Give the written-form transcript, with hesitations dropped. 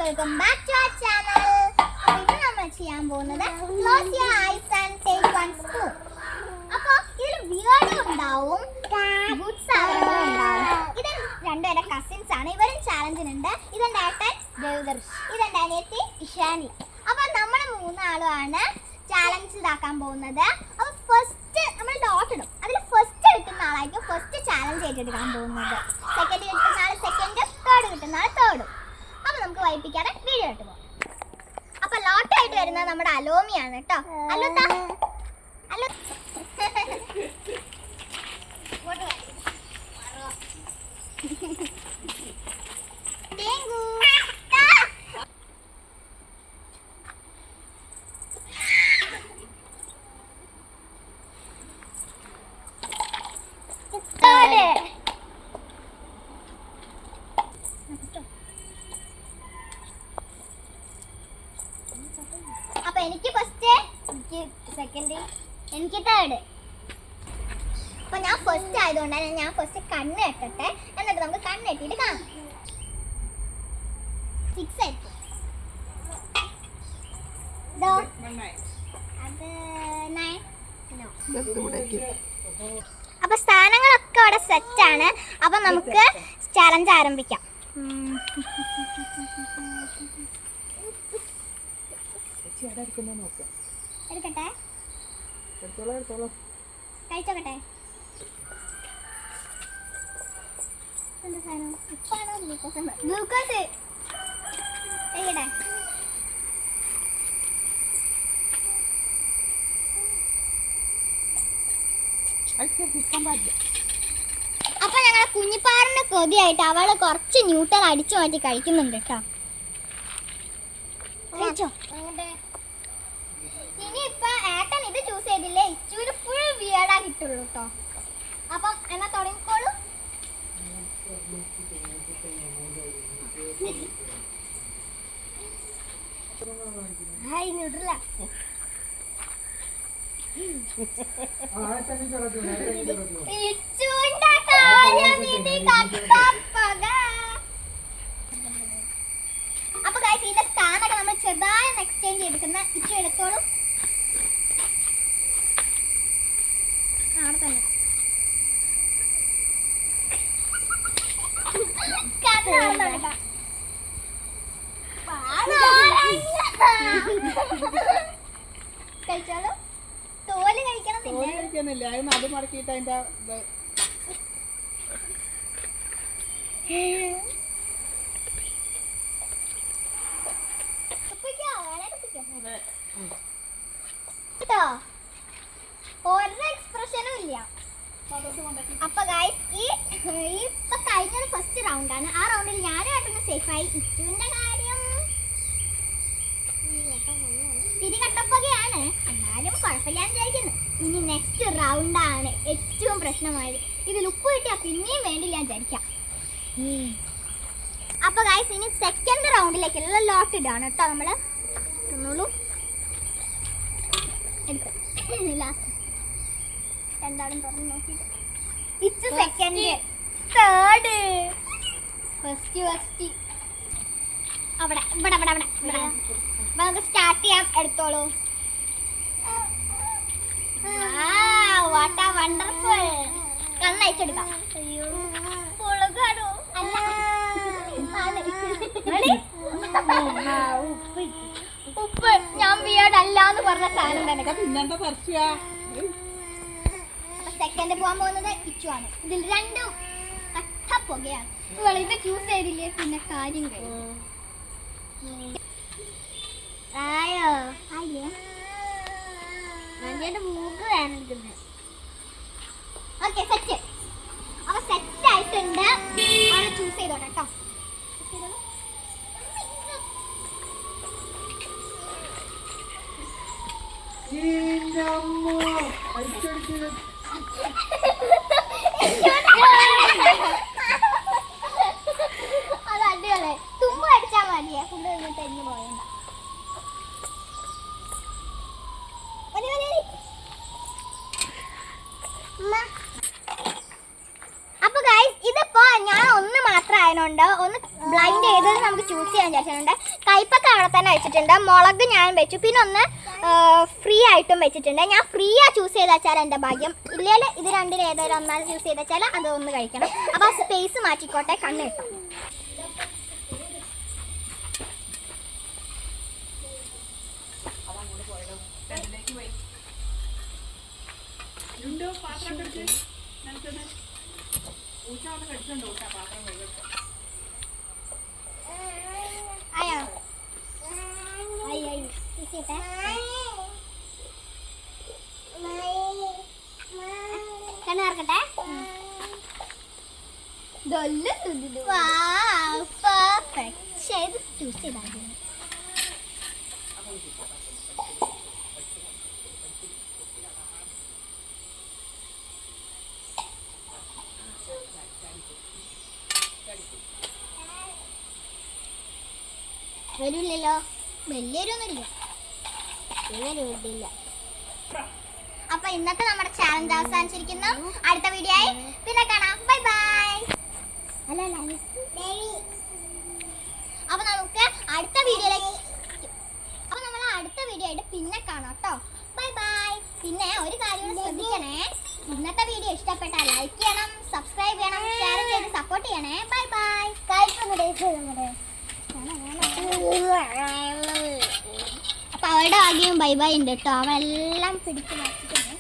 Welcome back to our channel. അപ്പോൾ ഇന്ന് നമ്മൾ ചെയ്യാൻ പോകുന്നത് close your eyes and take one spoon. അപ്പോൾ ഇതിൽ വിയർഡും ഉണ്ടാവും, ഗുഡ് സാധനങ്ങളും ഉണ്ടാവും. ഇത് രണ്ടുപേരെ കസിൻസ് ആണ്. ഇവരും ചാലഞ്ചിനുണ്ട്. ഇതെൻ്റെ ഏട്ടൻ ദേവദർശ്, ഇതെൻ്റെ അനിയത്തി ഇഷാനി. അപ്പോൾ നമ്മൾ മൂന്നാളുമാണ് ചാലഞ്ച് ഇതാക്കാൻ പോകുന്നത്. അപ്പോൾ ഫസ്റ്റ് നമ്മൾ ഡോട്ട് ഇടും. അതിൽ ഫസ്റ്റ് കിട്ടുന്ന ആളായിരിക്കും ഫസ്റ്റ് ചാലഞ്ച് ഏറ്റെടുക്കാൻ പോകുന്നത്. സെക്കൻഡ് കിട്ടുന്ന ആൾ സെക്കൻഡ്, തേർഡ് കിട്ടുന്ന ആൾ തേർഡും. അപ്പോൾ നമുക്ക് വൈപ്പിക്കാതെ വീഡിയോ ഇട്ട് പോകാം. അപ്പോൾ ലോട്ടായിട്ട് വരുന്നത് നമ്മുടെ അലോമിയാണ് കേട്ടോ. അലോത്താ അല്ലോ അപ്പൊ എനിക്ക് ഫസ്റ്റ്, എനിക്ക് സെക്കൻഡ്, എനിക്ക് തേർഡ്. അപ്പൊ ഞാൻ ഫസ്റ്റ് ആയതുകൊണ്ടാണ് ഞാൻ ഫസ്റ്റ് കണ്ണ് കെട്ടട്ടെ, എന്നിട്ട് നമുക്ക് കണ്ണ് കെട്ടിയിട്ട് കാണാം. 6 ആയിരിക്കും. അപ്പൊ സ്ഥാനങ്ങളൊക്കെ അവിടെ സെറ്റാണ്. അപ്പൊ നമുക്ക് ചാലഞ്ച് ആരംഭിക്കാം. എടുക്കട്ടെ, കഴിച്ചോക്കട്ടെ. ഗ്ലൂക്കോസ് കഴിക്കട്ടെ. അപ്പൊ ഞങ്ങളെ കുഞ്ഞിപ്പാറിന്റെ കൊതിയായിട്ട് അവള് കുറച്ച് ന്യൂട്രൽ അടിച്ചു മാറ്റി കഴിക്കുന്നുണ്ട് കേട്ടോ. കഴിച്ചോ. ഇനിയിപ്പൊ ഏട്ടൻ ഇത് ചൂസ് ചെയ്തില്ലേ, ഇച്ചൂര് ഫുൾ വിയർഡാ കിട്ടുള്ളൂ കേട്ടോ. അപ്പം എന്നാ തുടങ്ങിക്കോളൂ. ന്യൂട്രല അപ്പൊ ഗൈസ് ഇതിന്റെ സ്ഥാനൊക്കെ നമ്മൾ ചെറുതായി എക്സ്ചേഞ്ച് ചെയ്തിരിക്കുന്ന ഇച്ചു എടുത്തോളൂ. അവിടെ തന്നെ കഴിച്ചാലോ. തോല് കഴിക്കണമെന്നില്ല, അത് മടക്കിയിട്ട് അതിന്റെ ഒരു എക്സ്പ്രഷനും ഇല്ല. അപ്പൊ ഗൈസ് ഈ ഇപ്പൊ കഴിഞ്ഞത് ഫസ്റ്റ് റൗണ്ടാണ്. ആ റൗണ്ടിൽ ഞാനും ഏട്ടന് സേഫായി. ഇറ്റുവിന്റെ കാര്യം തിരികട്ടപ്പൊക്കെയാണ്, എന്നാലും കുഴപ്പമില്ലാന്ന് വിചാരിക്കുന്നു. ഇനി നെക്സ്റ്റ് റൗണ്ടാണ് ഏറ്റവും പ്രശ്നമായത്. ഇതിൽ ഉപ്പ് കിട്ടിയാൽ പിന്നെയും വേണ്ടില്ല വിചാരിക്കാം. അപ്പൊ ഗൈസ് ഇനി സെക്കൻഡ് റൗണ്ടിലേക്കുള്ള ലോട്ട് ഇടാണ് കേട്ടോ. നമ്മള് തിന്നോളൂ. ലാസ്റ്റ് രണ്ടാളും തുറന്ന് നോക്കിയിട്ട് ഇറ്റ് സെക്കൻഡ്, തേർഡ്, ഫസ്റ്റ് അവിടെ ഇവിടെ ഇവിടെ ഇവിടെ ഇവിടെ. അപ്പൊ നമുക്ക് സ്റ്റാർട്ട് ചെയ്യാം. എടുത്തോളൂ. വാട്ട് ആ വണ്ടർഫുൾ. കണ്ണയച്ചെടുക്കാം. ഉപ്പ് ഞാൻ വിയർഡ് അല്ലാന്ന് പറഞ്ഞ സാധനം തന്നെ. സെക്കൻഡ് പോകാൻ പോകുന്നത് ഇച്ചുവാണ്. ഇതിൽ രണ്ടും കട്ട പുകയാണ്. ഇത് ചൂസ് ചെയ്തില്ലേ പിന്നെ കാര്യം കഴിയും. ആയോ ആയില്ലേ, മൂക്ക് വേണം. Okay set. അപ്പൊ സെറ്റ് ആയിട്ടുണ്ട്. അവിടെ ചൂസ് ചെയ്തോട്ടെ കേട്ടോ. അത് അടിപൊളി. തുമ്പ് അടിച്ചാ മതിയെ, ഫുഡ് തെഞ്ഞു പോയണ്ട. അപ്പൊ ഗൈസ് ഇതിപ്പോ ഞാൻ ഒന്ന് മാത്രം ആയതുകൊണ്ട് ഒന്ന് ബ്ലൈൻഡ് ചെയ്തത് നമുക്ക് ചൂസ് ചെയ്യാൻ വിചാരിച്ചിട്ടുണ്ട്. കയ്പൊക്കെ അവിടെ തന്നെ വെച്ചിട്ടുണ്ട്, മുളക് ഞാൻ വെച്ചു, പിന്നെ ഒന്ന് ഫ്രീ ആയിട്ടും വെച്ചിട്ടുണ്ട്. ഞാൻ ഫ്രീയാ ചൂസ് ചെയ്ത് വെച്ചാൽ എൻ്റെ ഭാഗ്യം, ഇല്ലെങ്കിൽ ഇത് രണ്ടിൽ ഏതൊരു ഒന്നാണ് ചൂസ് ചെയ്ത് വെച്ചാൽ അതൊന്ന് കഴിക്കണം. അപ്പോൾ ആ സ്പേസ് മാറ്റിക്കോട്ടെ, കണ്ണ് കിട്ടും. കണ്ണുറക്കട്ടെ. ചൂസ് ചെയ്താൽ വരില്ലല്ലോ, വലിയൊരൊന്നുമില്ല, ഇവരില്ല. അപ്പൊ ഇന്നത്തെ നമ്മുടെ ചാലഞ്ച് അവസാനിച്ചിരിക്കുന്നു. അടുത്ത വീഡിയോ ആയി പിന്നെ കാണാം. Bye bye. അപ്പൊ നമുക്ക് അടുത്ത വീഡിയോ ആയിട്ട് പിന്നെ കാണാം കേട്ടോ. Bye bye. പിന്നെ ഒരു കാര്യം ശ്രദ്ധിക്കണേ, ഇന്നത്തെ വീഡിയോ ഇഷ്ടപ്പെട്ടാൽ ലൈക്ക് ചെയ്യണം, സബ്സ്ക്രൈബ് ചെയ്യണം, ഷെയർ ചെയ്ത് സപ്പോർട്ട് ചെയ്യണേ. Bye bye. അപ്പൊ അവളുടെ ആദ്യം ബൈ ബൈ ഉണ്ട് കേട്ടോ, അവെല്ലാം പിടിച്ചു മാറ്റിട്ടുണ്ട്.